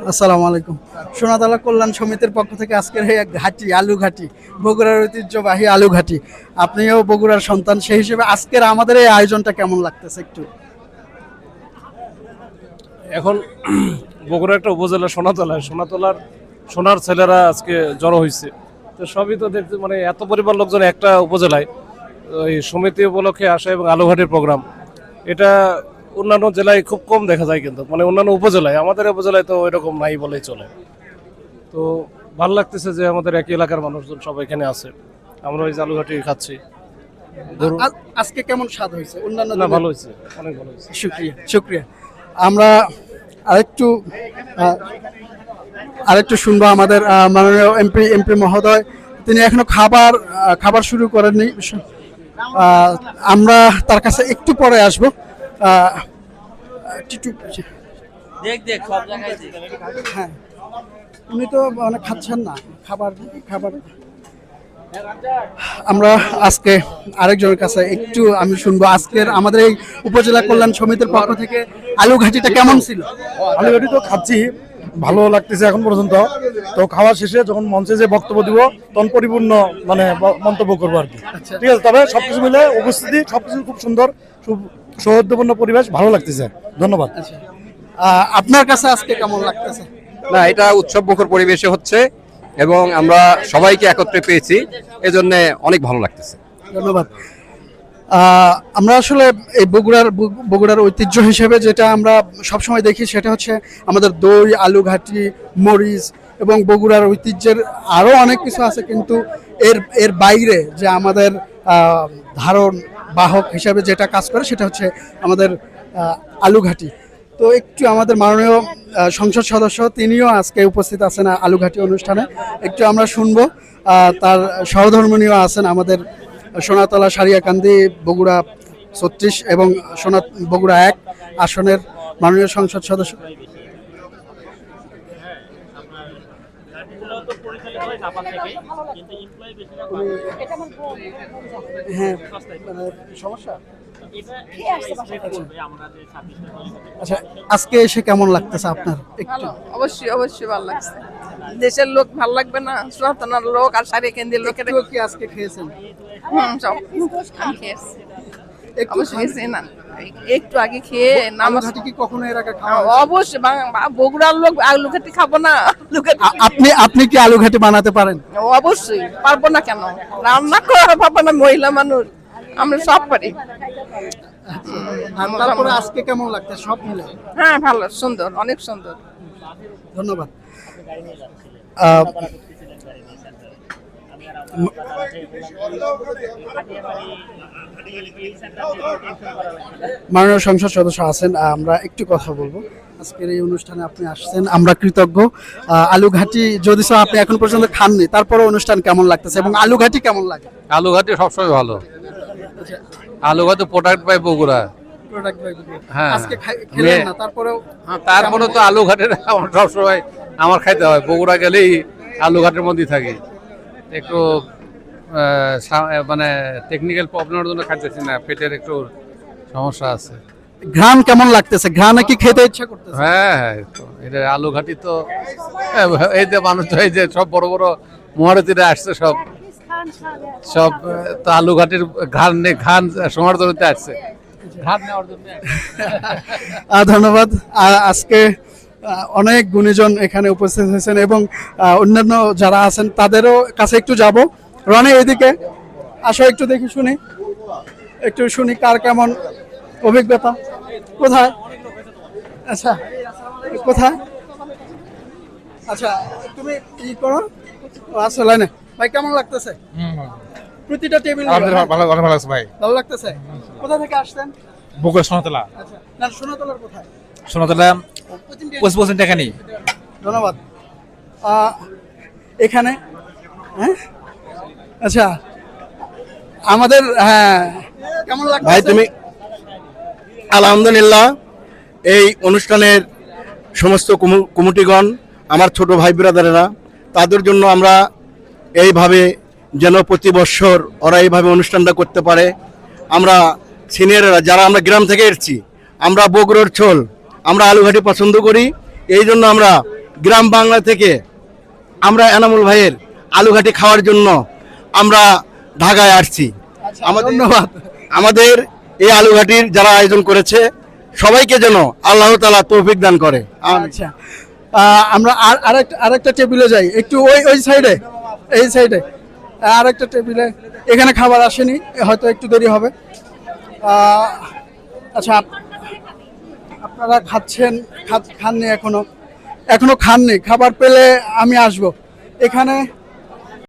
আসসালামু আলাইকুম। সোনাতলা কল্যাণ সমিতির পক্ষ থেকে আজকের এই ঘাটি আলু ঘাটি, বগুড়ার ঐতিহ্যবাহী আলু ঘাটি, আপনিও বগুড়ার সন্তান, সেই হিসেবে আজকের আমাদের এই আয়োজনটা কেমন লাগতেছে একটু? এখন বগুড়া একটা উপজেলা সোনাতলার সোনার ছেলেরা আজকে জড়ো হয়েছে, তো সবই তো দেখতে মানে এত পরিমাণ লোকজন একটা উপজেলায় ওই সমিতি উপলক্ষে আসে এবং আলুঘাটির প্রোগ্রাম, এটা অন্যান্য জেলায় খুব কম দেখা যায়, কিন্তু মানে অন্যান্য উপজেলায়, আমাদের উপজেলায় তো ওইরকম নাই বলেই চলে। তো ভালো লাগতেছে যে আমাদের একই এলাকার মানুষজন সব এখানে আছে, আমরা ওই আলুঘাটি খাচ্ছি। আজকে কেমন স্বাদ হয়েছে? অন্যান্য না, ভালো হয়েছে, অনেক ভালো হয়েছে। শুক্রিয়া শুক্রিয়া। আমরা আরেকটু আরেকটু শুনবো আমাদের মাননীয় এমপি মহোদয়, তিনি এখনো খাবার শুরু করেননি। আমরা তার কাছে একটু পরে আসবো। হ্যাঁ, উনি তো মানে খাচ্ছেন না খাবার। আমরা আজকে আরেকজনের কাছে একটু আমি শুনবো, আজকের আমাদের এই উপজেলা কল্যাণ সমিতির পক্ষ থেকে আলু ঘাটিটা কেমন ছিল? আলু ঘাটি তো খাচ্ছি, ভালো লাগতেছে এখন পর্যন্ত। তো খাওয়া শেষে যখন মঞ্চে যে বক্তব্য দিব তখন পরিপূর্ণ মানে মন্তব্য করবো আর কি। ঠিক আছে, তবে সবকিছু মিলে উপস্থিতি সবকিছু খুব সুন্দর, খুব সৌহার্দ্যপূর্ণ পরিবেশ, ভালো লাগতেছে। ধন্যবাদ। আপনার কাছে আজকে কেমন লাগতেছে? না, এটা উৎসব মুখর পরিবেশে হচ্ছে এবং আমরা সবাইকে একত্রে পেয়েছি, এজন্য অনেক ভালো লাগতেছে। ধন্যবাদ। আমরা আসলে এই বগুড়ার ঐতিহ্য হিসেবে যেটা আমরা সবসময় দেখি সেটা হচ্ছে আমাদের দই, আলু ঘাটি, মরিচ এবং বগুড়ার ঐতিহ্যের আরও অনেক কিছু আছে, কিন্তু এর বাইরে যে আমাদের ধারণ বাহক হিসাবে যেটা কাজ করে সেটা হচ্ছে আমাদের আলু ঘাটি। তো একটু আমাদের মাননীয় সংসদ সদস্য তিনিও আজকে উপস্থিত আছেন আলু ঘাটি অনুষ্ঠানে, একটু আমরা শুনবো। তার সহধর্মিণীও আছেন আমাদের সোনাতলা, সারিয়াকান্দি, বগুড়া ৩৬ এবং বগুড়া ১ আসনের মাননীয় সংসদ সদস্য। হ্যাঁ, সমস্যা। আচ্ছা, আজকে এসে কেমন লাগতেছে আপনার? ভালো, অবশ্যই ভালো লাগছে। দেশের লোক ভালো লাগবে না? সোনাতলার লোক আর সারিয়াকান্দির লোকের কি আজকে খেয়েছেন? সব আমি খেয়েছি, অবশ্যই খেয়েছি না, একটু আগে খেয়ে আলুঘাটি কি কখনো এর আগে খাওয়া হয়েছে? অবশ্যই বগুড়ার লোক আলুঘাটি খাবো না? আপনি কি আলুঘাটি বানাতে পারেন? অবশ্যই পারবো না, কেন রান্না করা পাবো না? মহিলা মানুষ, আমরা সব পারি। তারপরে আজকে কেমন লাগছে সব মিলে? হ্যাঁ, ভালো, সুন্দর, অনেক সুন্দর। ধন্যবাদ। মাননীয় সংসদ সদস্য আছেন, আমরা একটু কথা বলবো। আজকের এই অনুষ্ঠানে আপনি আসছেন, আমরা কৃতজ্ঞ। আলু ঘাটি যদি আপনি এখন পর্যন্ত খাননি, তারপরে অনুষ্ঠান কেমন লাগতেছে এবং আলু ঘাটি কেমন লাগে? আলু ঘাটি সবসময় ভালো, আলু ঘাটি প্রোডাক্ট পাই বগুড়া। হ্যাঁ, তারপরে তো আলু ঘাটের সবসময় আমার খাইতে হয়, বগুড়া গেলেই আলু ঘাটের মধ্যেই থাকি। একটু মানে টেকনিক্যাল প্রবলেমের জন্য খাইতেছি না, পেটের একটু সমস্যা আছে। ঘ্রাণ কেমন লাগতেছে? ঘ্রাণ কি খেতে ইচ্ছা করতেছে? হ্যাঁ, এটা আলু ঘাটি তো এই যে মানুষ, এই যে সব বড় বড় মহারথীরা আসছে, সব তো আলু ঘাটির ঘ্রাণ শোনার জন্য আসছে। ধন্যবাদ। আজকে অনেক গুণীজন এখানে উপস্থিত হয়েছেন এবং অন্যান্য যারা আছেন তাদেরও কাছে একটু যাব। রনি, এদিকে আসো, একটু দেখি শুনি কার কেমন অভিজ্ঞতা। কোথায়? আচ্ছা, কোথায়? আচ্ছা, তুমি ই করো। আচ্ছা, লাইনে ভাই, কেমন লাগতেছে? প্রতিটা টেবিল ভালো লাগছে ভাই, ভালো লাগতেছে। কোথা থেকে আসছেন? বগুড়া সোনাতলা। আচ্ছা, না, সোনাতলার কোথায়? সোনাতলা 25% টাকা নেই। ধন্যবাদ। এখানে হ্যাঁ, আচ্ছা, আমাদের হ্যাঁ, কেমন লাগছে ভাই তুমি? আলহামদুলিল্লাহ, এই অনুষ্ঠানের সমস্ত কমিটিগণ, আমার ছোট ভাই ব্রাদারেরা, তাদের জন্য আমরা এইভাবে যেন প্রতি বছর ওরা এইভাবে অনুষ্ঠানটা করতে পারে, আমরা সিনিয়ররা যারা আমরা গ্রাম থেকে এসেছি, আমরা বগুড়ার ঝোল, আমরা আলুঘাটি পছন্দ করি। এই জন্য আমরা গ্রাম বাংলা থেকে আমরা এনামুল ভাইয়ের আলুঘাটি খাওয়ার জন্য আমরা ঢাকায় আসছি। আমাদের ধন্যবাদ। আমাদের এই আলুঘাটির যারা আয়োজন করেছে সবাইকে যেন আল্লাহ তাআলা তৌফিক দান করে। আচ্ছা, আমরা আরেকটা টেবিলে যাই, একটু ওই সাইডে, এই সাইডে আরেকটা টেবিলে। এখানে খাবার আসেনি, হয়তো একটু দেরি হবে। আচ্ছা, আপনারা খাচ্ছেন, খাননি এখনো খাননি? খাবার পেলে আমি আসবো। এখানে